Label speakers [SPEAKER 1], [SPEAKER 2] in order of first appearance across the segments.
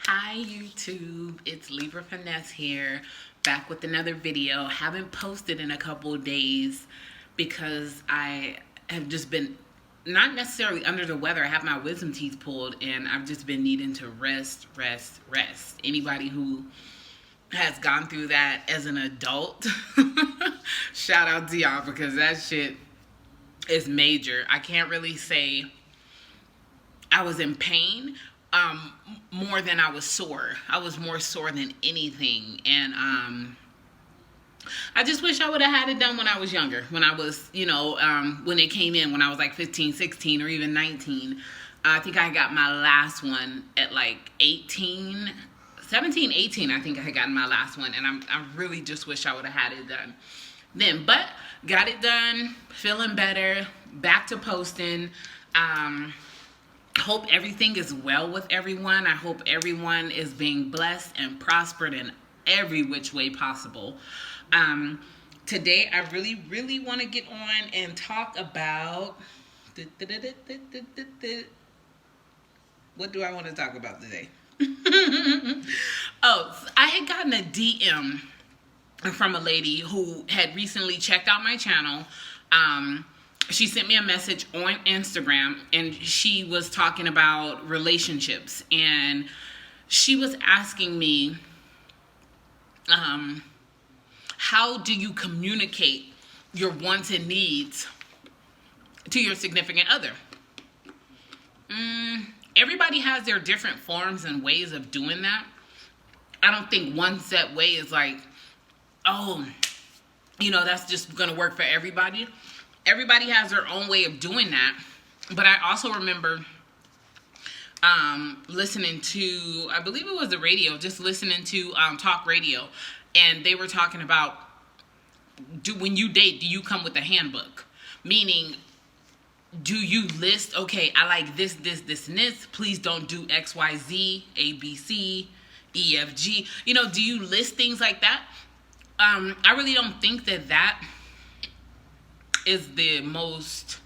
[SPEAKER 1] Hi YouTube, it's Libra Finesse here, back with another video. Haven't posted in a couple of days because I have just been not necessarily under the weather. I have my wisdom teeth pulled and I've just been needing to rest. Anybody who has gone through that as an adult, shout out to y'all, because that shit is major. I can't really say I was in pain more than I was sore. I was more sore than anything. And I just wish I would have had it done when I was younger. When I was, when it came in, when I was like 15, 16, or even 19. I think I got my last one at like 18, 17, 18. I think I had gotten my last one. And I really just wish I would have had it done then. But got it done, feeling better, back to posting. Hope everything is well with everyone. I hope everyone is being blessed and prospered in every which way possible. Today, I really want to get on and talk about... What do I want to talk about today? Oh, I had gotten a DM from a lady who had recently checked out my channel. She sent me a message on Instagram, and she was talking about relationships, and she was asking me, how do you communicate your wants and needs to your significant other? Everybody has their different forms and ways of doing that. I don't think one set way is like, oh, that's just going to work for everybody. Everybody has their own way of doing that. But I also remember listening to, I believe it was the radio, just listening to talk radio. And they were talking about, when you date, do you come with a handbook? Meaning, do you list, okay, I like this, and this. Please don't do X, Y, Z, A, B, C, E, F, G. Do you list things like that? I really don't think that is the most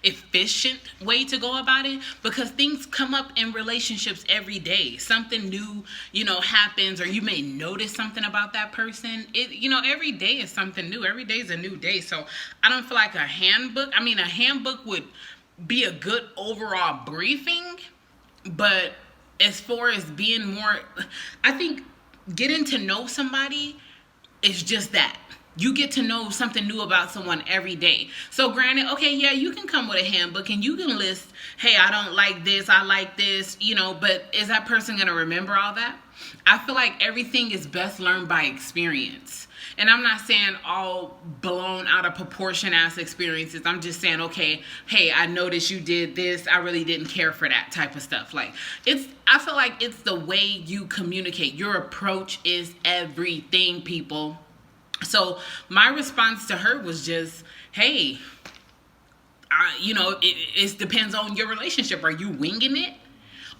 [SPEAKER 1] efficient way to go about it, because things come up in relationships every day. Something new, happens, or you may notice something about that person. Every day is something new. Every day is a new day. So I don't feel like a handbook would be a good overall briefing, but as far as being more, I think getting to know somebody is just that. You get to know something new about someone every day. So granted, okay, yeah, you can come with a handbook and you can list, hey, I don't like this, I like this, but is that person going to remember all that? I feel like everything is best learned by experience. And I'm not saying all blown out of proportion ass experiences. I'm just saying, okay, hey, I noticed you did this. I really didn't care for that type of stuff. I feel like it's the way you communicate. Your approach is everything, people. So my response to her was just, hey, it depends on your relationship. Are you winging it?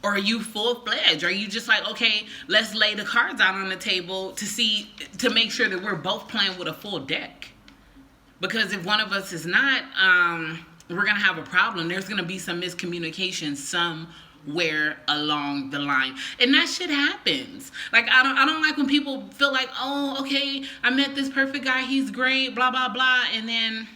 [SPEAKER 1] Or are you full-fledged? Are you just like, okay, let's lay the cards out on the table to make sure that we're both playing with a full deck? Because if one of us is not, we're going to have a problem. There's going to be some miscommunication somewhere along the line. And that shit happens. Like, I don't like when people feel like, oh, okay, I met this perfect guy, he's great, blah, blah, blah. And then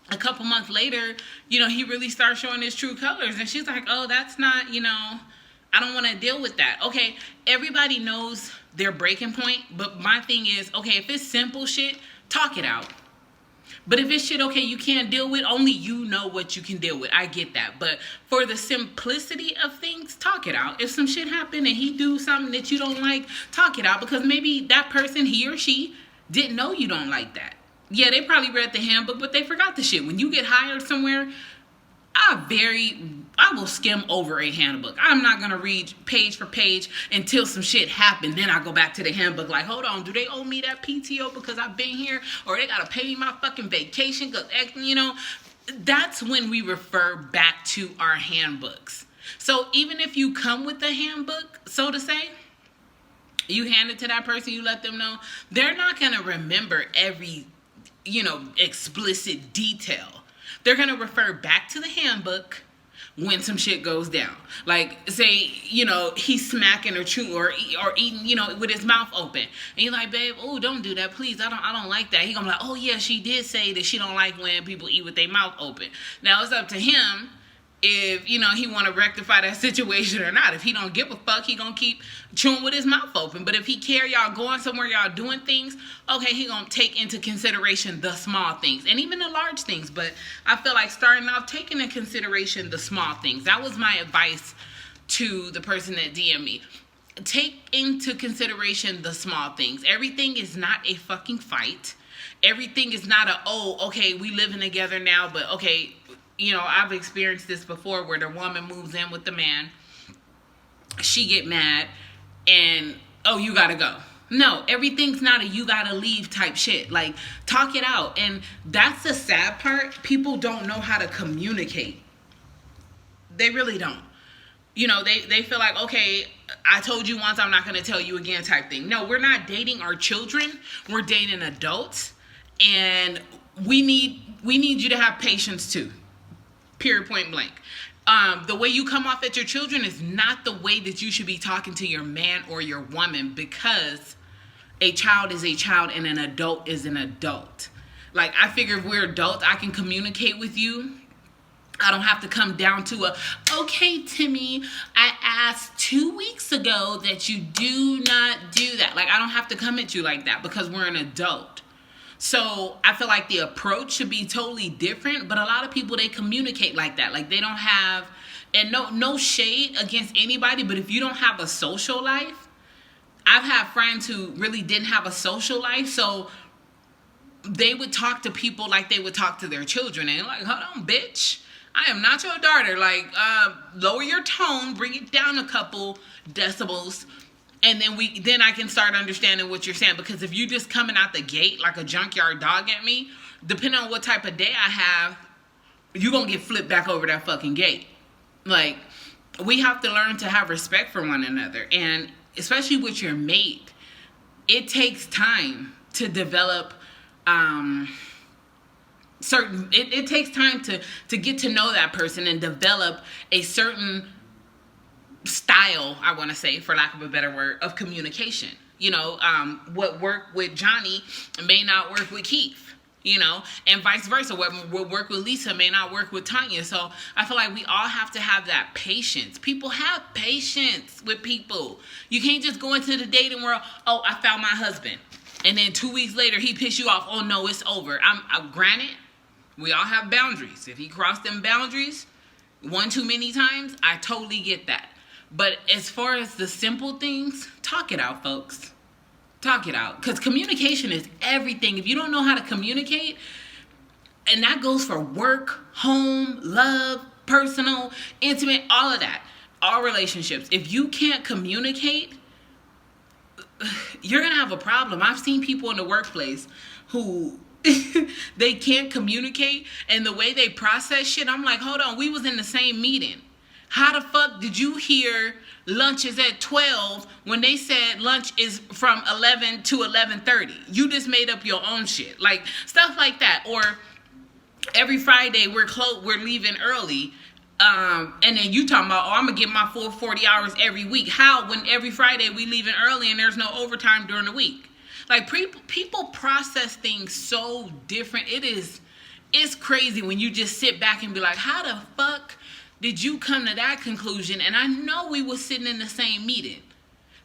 [SPEAKER 1] a couple months later, he really starts showing his true colors. And she's like, oh, that's not, I don't want to deal with that. Okay, everybody knows their breaking point. But my thing is, okay, if it's simple shit, talk it out. But if it's shit, okay, you can't deal with, only you know what you can deal with. I get that. But for the simplicity of things, talk it out. If some shit happened and he do something that you don't like, talk it out. Because maybe that person, he or she, didn't know you don't like that. Yeah, they probably read the handbook, but they forgot the shit. When you get hired somewhere, I will skim over a handbook. I'm not going to read page for page until some shit happened. Then I go back to the handbook like, hold on, do they owe me that PTO because I've been here? Or they got to pay me my fucking vacation? Because, that's when we refer back to our handbooks. So even if you come with a handbook, so to say, you hand it to that person, you let them know, they're not going to remember every explicit detail. They're going to refer back to the handbook when some shit goes down. Like, say, he's smacking or chewing or eating, with his mouth open. And you're like, babe, oh, don't do that, please. I don't like that. He gonna be like, oh yeah, she did say that she don't like when people eat with their mouth open. Now it's up to him if, he want to rectify that situation or not. If he don't give a fuck, he gonna keep chewing with his mouth open. But if he care y'all going somewhere, y'all doing things, okay, he gonna take into consideration the small things and even the large things. But I feel like starting off, taking into consideration the small things. That was my advice to the person that DM'd me. Take into consideration the small things. Everything is not a fucking fight. Everything is not okay, we living together now, but okay, I've experienced this before where the woman moves in with the man. She get mad and, you gotta go. No, everything's not a you gotta leave type shit. Like, talk it out. And that's the sad part. People don't know how to communicate. They really don't. They feel like, okay, I told you once, I'm not going to tell you again type thing. No, we're not dating our children. We're dating adults. And we need you to have patience too. Period, point blank. The way you come off at your children is not the way that you should be talking to your man or your woman, because a child is a child and an adult is an adult. Like, I figure if we're adults, I can communicate with you. I don't have to come down to okay, Timmy, I asked 2 weeks ago that you do not do that. Like, I don't have to come at you like that because we're an adult. So I feel like the approach should be totally different, but a lot of people, they communicate like that. Like, they don't have, and no shade against anybody, but if you don't have a social life, I've had friends who really didn't have a social life, so they would talk to people like they would talk to their children. And like, hold on, bitch. I am not your daughter. Like, lower your tone, bring it down a couple decibels, and then I can start understanding what you're saying. Because if you just coming out the gate like a junkyard dog at me, depending on what type of day I have, you're going to get flipped back over that fucking gate. Like, we have to learn to have respect for one another. And especially with your mate, it takes time to develop it takes time to get to know that person and develop a certain style, I want to say, for lack of a better word, of communication. What worked with Johnny may not work with Keith, and vice versa. What worked with Lisa may not work with Tanya. So I feel like we all have to have that patience. People have patience with people. You can't just go into the dating world, oh, I found my husband, and then 2 weeks later he pissed you off, oh no, it's over. I'm granted, we all have boundaries. If he crossed them boundaries one too many times, I totally get that. But as far as the simple things, talk it out, folks. Talk it out. Because communication is everything. If you don't know how to communicate, and that goes for work, home, love, personal, intimate, all of that. All relationships. If you can't communicate, you're going to have a problem. I've seen people in the workplace who they can't communicate, and the way they process shit, I'm like, hold on, we was in the same meeting. How the fuck did you hear lunch is at 12 when they said lunch is from 11 to 11:30? You just made up your own shit. Like, stuff like that. Or every Friday we're leaving early, and then you talking about, I'm gonna get my full 40 hours every week. How, when every Friday we leaving early and there's no overtime during the week? Like, people process things so different. It's crazy when you just sit back and be like, how the fuck did you come to that conclusion? And I know we were sitting in the same meeting.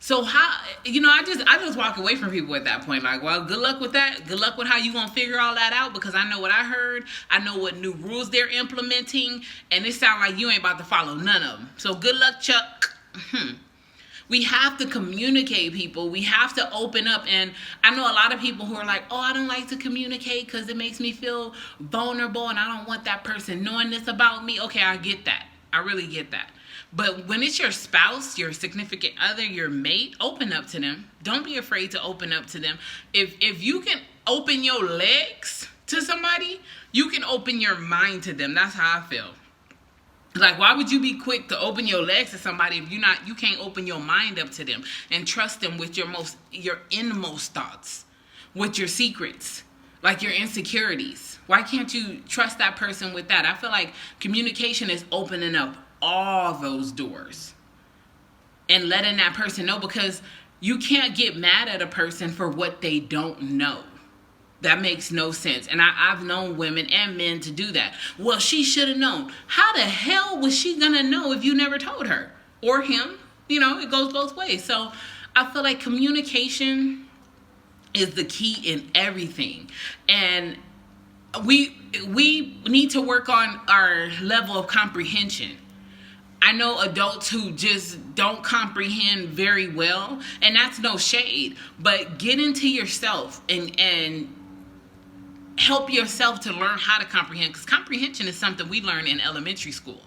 [SPEAKER 1] So how, I just walk away from people at that point. Like, well, good luck with that. Good luck with how you gonna figure all that out, because I know what I heard. I know what new rules they're implementing, and it sounds like you ain't about to follow none of them. So good luck, Chuck. We have to communicate, people. We have to open up. And I know a lot of people who are like, oh, I don't like to communicate because it makes me feel vulnerable and I don't want that person knowing this about me. Okay, I get that. I really get that. But when it's your spouse, your significant other, your mate, open up to them. Don't be afraid to open up to them. If you can open your legs to somebody, you can open your mind to them. That's how I feel. Like, why would you be quick to open your legs to somebody if you can't open your mind up to them and trust them with your inmost thoughts, with your secrets, like your insecurities? Why can't you trust that person with that? I feel like communication is opening up all those doors and letting that person know, because you can't get mad at a person for what they don't know. That makes no sense. And I've known women and men to do that. Well, she should have known. How the hell was she going to know if you never told her? Or him? You know, it goes both ways. So I feel like communication is the key in everything. And we need to work on our level of comprehension. I know adults who just don't comprehend very well, and that's no shade, but get into yourself and help yourself to learn how to comprehend, because comprehension is something we learn in elementary school.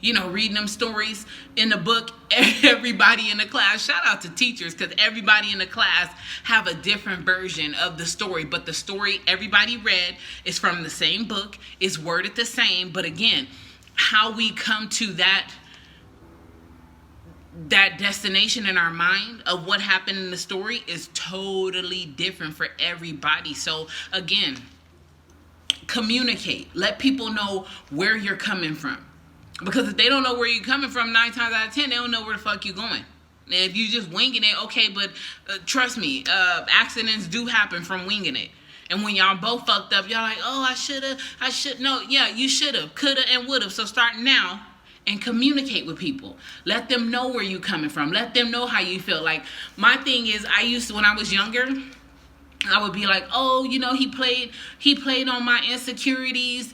[SPEAKER 1] You know, reading them stories in the book, everybody in the class, shout out to teachers, because everybody in the class have a different version of the story, but the story everybody read is from the same book, is worded the same, but again, how we come to that destination in our mind of what happened in the story is totally different for everybody. So again, communicate. Let people know where you're coming from. Because if they don't know where you're coming from, 9 times out of 10, they don't know where the fuck you're going. And if you just winging it, okay, but trust me, accidents do happen from winging it. And when y'all both fucked up, y'all like, oh, no, yeah, you should've, could've, and would've. So start now and communicate with people. Let them know where you're coming from. Let them know how you feel. Like, my thing is, I used to, when I was younger, I would be like, oh, you know, he played on my insecurities.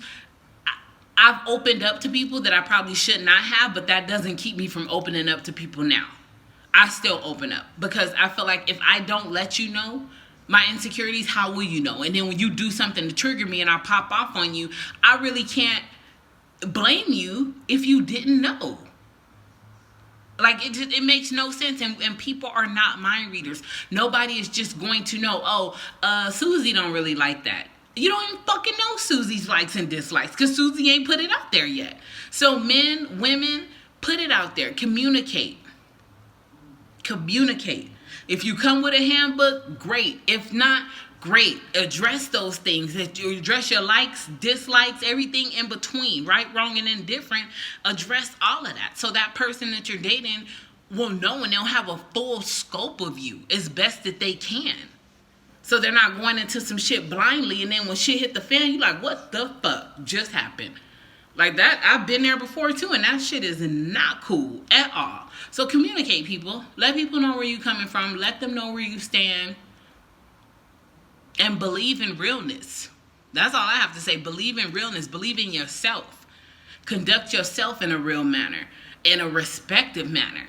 [SPEAKER 1] I've opened up to people that I probably should not have, but that doesn't keep me from opening up to people now. I still open up, because I feel like if I don't let you know my insecurities, how will you know? And then when you do something to trigger me and I pop off on you, I really can't blame you if you didn't know. Like, it makes no sense, and people are not mind readers. Nobody is just going to know, Susie don't really like that. You don't even fucking know Susie's likes and dislikes, because Susie ain't put it out there yet. So men, women, put it out there. Communicate. If you come with a handbook, great. If not, great. Address those things. Address your likes, dislikes, everything in between, right, wrong, and indifferent. Address all of that, so that person that you're dating will know, and they'll have a full scope of you as best that they can. So they're not going into some shit blindly, and then when shit hit the fan, you're like, what the fuck just happened? Like that, I've been there before too, and that shit is not cool at all. So communicate, people. Let people know where you're coming from. Let them know where you stand. And believe in realness. That's all I have to say. Believe in realness. Believe in yourself. Conduct yourself in a real manner, in a respective manner.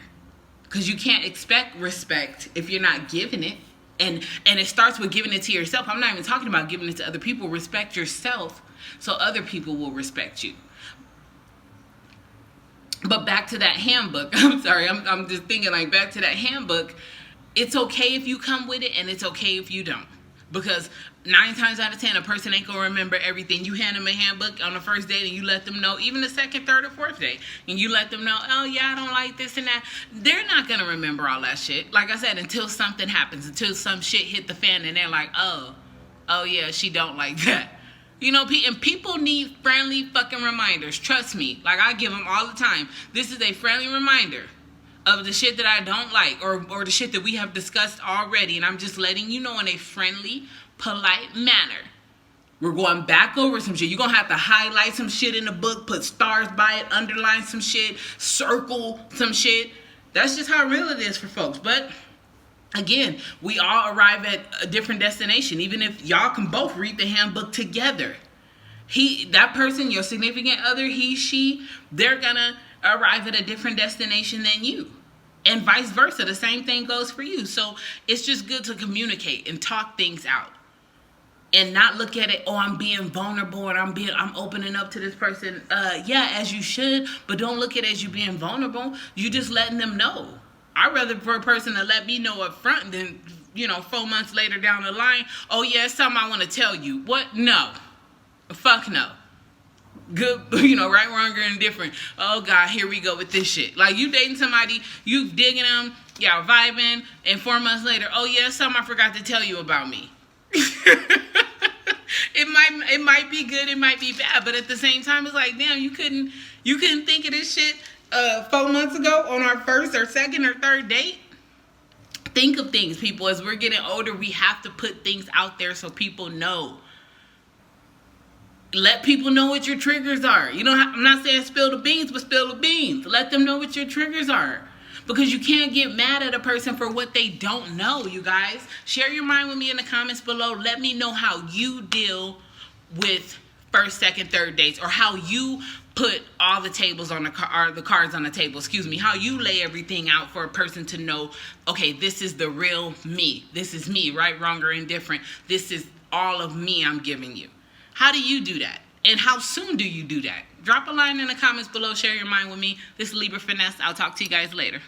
[SPEAKER 1] Because you can't expect respect if you're not giving it. And it starts with giving it to yourself. I'm not even talking about giving it to other people. Respect yourself so other people will respect you. But back to that handbook. I'm sorry. I'm just thinking, like, back to that handbook. It's okay if you come with it, and it's okay if you don't. Because 9 times out of 10, a person ain't going to remember everything. You hand them a handbook on the first date, and you let them know, even the second, third, or fourth date, and you let them know, oh, yeah, I don't like this and that. They're not going to remember all that shit. Like I said, until something happens, until some shit hit the fan, and they're like, oh, yeah, she don't like that. You know, and people need friendly fucking reminders. Trust me. Like, I give them all the time. This is a friendly reminder of the shit that I don't like, or the shit that we have discussed already, and I'm just letting you know in a friendly, polite manner. We're going back over some shit. You're going to have to highlight some shit in the book, put stars by it, underline some shit, circle some shit. That's just how real it is for folks. But again, we all arrive at a different destination, even if y'all can both read the handbook together. That person, your significant other, he, she, they're going to arrive at a different destination than you. And vice versa. The same thing goes for you. So it's just good to communicate and talk things out. And not look at it, oh, I'm being vulnerable and I'm opening up to this person. Yeah, as you should, but don't look at it as you being vulnerable. You just letting them know. I'd rather for a person to let me know up front than, 4 months later down the line, oh yeah, it's something I want to tell you. What? No. Fuck no. Good, right, wrong, or indifferent. Oh God, here we go with this shit. Like, you dating somebody, you digging them, y'all vibing, and 4 months later, oh yeah, it's something I forgot to tell you about me. It might be good, it might be bad, but at the same time, it's like, damn, you couldn't think of this shit 4 months ago on our first or second or third date? Think of things, people. As we're getting older, we have to put things out there so people know. Let people know what your triggers are. You know, I'm not saying spill the beans, but spill the beans. Let them know what your triggers are. Because you can't get mad at a person for what they don't know, you guys. Share your mind with me in the comments below. Let me know how you deal with first, second, third dates, or how you put all the tables on the cards on the table, how you lay everything out for a person to know, okay, this is the real me. This is me, right, wrong, or indifferent. This is all of me I'm giving you. How do you do that? And how soon do you do that? Drop a line in the comments below. Share your mind with me. This is Libra Finesse. I'll talk to you guys later.